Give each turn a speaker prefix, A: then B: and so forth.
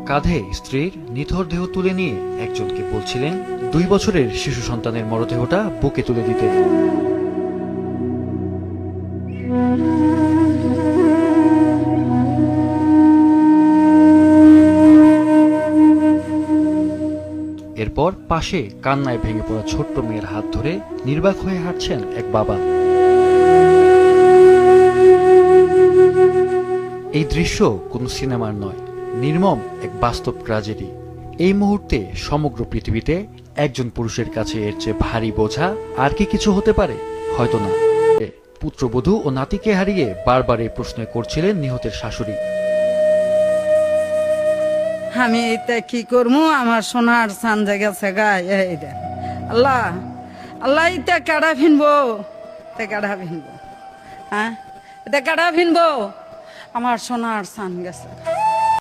A: কাঁধে স্ত্রীর নিথর দেহ তুলে নিয়ে একজনকে বলছিলেন 2 বছরের শিশু সন্তানের মরদেহটা বুকে তুলে দিতে। এরপর পাশে কান্নায় ভেঙে পড়া ছোট্ট মেয়ের হাত ধরে নির্বাক হয়ে হাঁটছেন এক বাবা। এই দৃশ্য কোনো সিনেমার নয়, নির্মম এক বাস্তব ট্র্যাজেডি। এই মুহূর্তে সমগ্র পৃথিবীতে একজন পুরুষের কাছে এর চেয়ে ভারী বোঝা আর কি কিছু হতে পারে? হয়তো না। পুত্রবধূ ও নাতিকে হারিয়ে বারবার এই প্রশ্ন করছিলেন নিহতের শাশুড়ি।
B: আমি এটা কি করবো, আমার সোনার চান জায়গা গায়ে আল্লাহ আল্লাহ, এটা কাড়া ভিনবো, এটা কাড়া ভিনবো, হ্যাঁ এটা কাড়া ভিনবো, আমার সোনার চান গেছে।